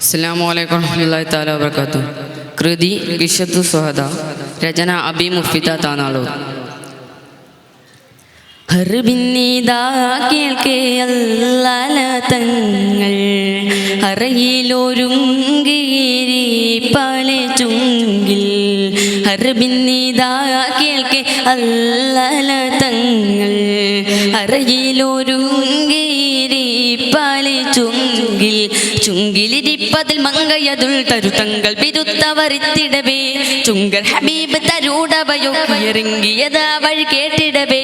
അസ്സലാമു അലൈക്കും വറഹ്മത്തുള്ളാഹി തആല വബറകാതുഹു. കൃതി വിശുദ്ധ സ്വഹദ, രചന അബി മുഫിദ താനാളൂർ. ഹർബിന്നിതാ കേൾക്കേ അല്ലാല തങ്ങൾ അറയിലൊരുങ്ങീരി പാലെ ചുങ്കിൽ. ഹർബിന്നിതാ കേൾക്കേ അല്ലാല തങ്ങൾ അറയിലൊരുങ്ങീരി പാലെ ചുങ്കിൽ. ചുങ്കിലിരിപ്പതിൽ മങ്കയതുൾ തരുതങ്ങൾ ബിരുത്തവരിത്തിടവേ ചുങ്കർ ഹബീബ് തരൂടവയൊക്കിയിറങ്ങിയതാ വഴി കേട്ടിടവേ.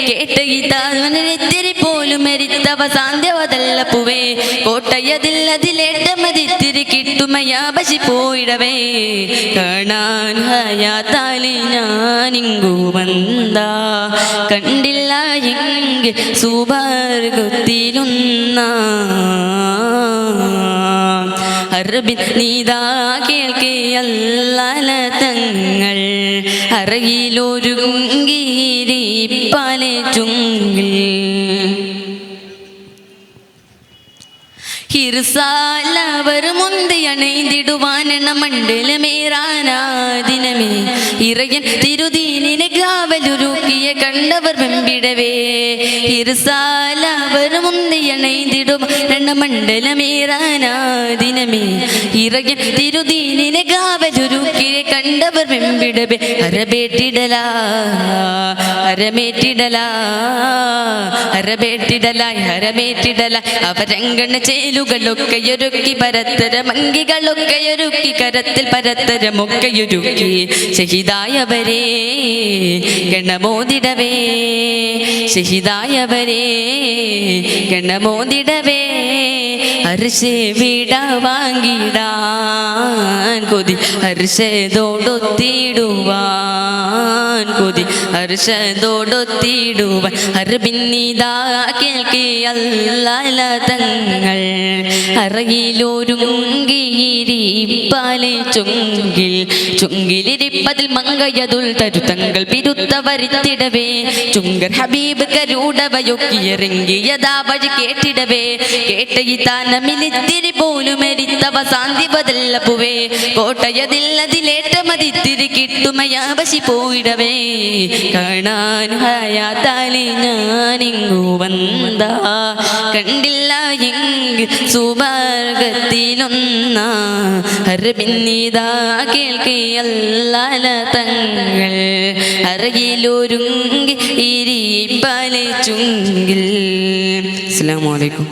കേട്ട ഇതാത്തിരി പോലും എരിത്തവ സാന്ധ്യവതല്ല പൂവേ കോട്ടയതിൽ അതിലേറ്റമതിത്തിരി കിട്ടുമയാ ബശി പോയിടവേ. കാണാൻ ഹയാത്താലി ഞാനിങ്ങു വന്നാ കണ്ടില്ല എങ്കിൽ സുബർഗത്തിലൊന്ന. അറബിൻ നീതാ കേൾക്കേ അല്ലാല തങ്ങൾ അറയിലൊരുങ്ങീരി പാലെ ചുങ്കിൽ. ഹിർസാലവർ മുന്തിയണൈതിടുവാനെണ്ണ മണ്ഡലമേറാനാദിനമേ ഇറയൻ തിരുദീനിനെ കാവലുരുക്കിയ കണ്ടവർ വെമ്പിടവേ. ഹിർസാലവർ മുന്തിയണൈതിടുവാനെണ്ണ മണ്ഡലമേറാനാദിനമേ ഇറയൻ തിരുദീനിനെ കാവലുരുക്കിയ കണ്ടവർ വെമ്പിടവേ. അരബേട്ടിടലാ അരമേറ്റിടലാ അരബേട്ടിടലായി ഹരമേറ്റിടലായി അവരങ്കണ ചേലുകളൊക്കെയൊരുക്കി പരത്തരമങ്കികളൊക്കെയൊരുക്കി കരത്തിൽ പരത്തരമൊക്കെയൊരുക്കി ഷഹിദായവരേ ഗണമോദിടവേ ഷഹിദായവരേ ഗണമോദിടവേ. അർശേ വിട വാങ്ങിടാൻ കൊതി ഹർഷതോടൊത്തിടുവാൻ കൊതി ഹർഷതോടൊത്തിടുവാൻ. അർബിന്നിതാ കേൾക്കേ അല്ലാല തങ്ങൾ അറയിലൊരുങ്ങീരി പാലെ ചുങ്കിൽ. ചുങ്കിലിരിപ്പതിൽ മങ്കയതുൾ തരുതങ്ങൾ ബിരുത്തവരിത്തിടവേ ചുങ്കർ ഹബീബ് കരൂടവയൊക്കിയിറങ്ങിയതാ വഴി കേട്ടിടവേ. കേട്ട ഇതാനമിലിത്തിരി പോലും എരിത്തവ സാന്ധ്യവതല്ല പൂവേ കോട്ടയതിൽ അതിലേറ്റമതിത്തിരി കിട്ടുമയാ ബശി പോയിടവേ. കാണാൻ ഹയാത്താലി ഞാനിങ്ങു വന്നാ കണ്ടില്ല എങ്കിൽ സുബർഗത്തിലൊന്ന. അറബിന്നിതാ കേൾക്കേ അല്ലാല തങ്ങൾ അറയിലൊരുങ്ങി ഇരി പാലെ ചുങ്കിൽ. അസ്സലാമു അലൈക്കും.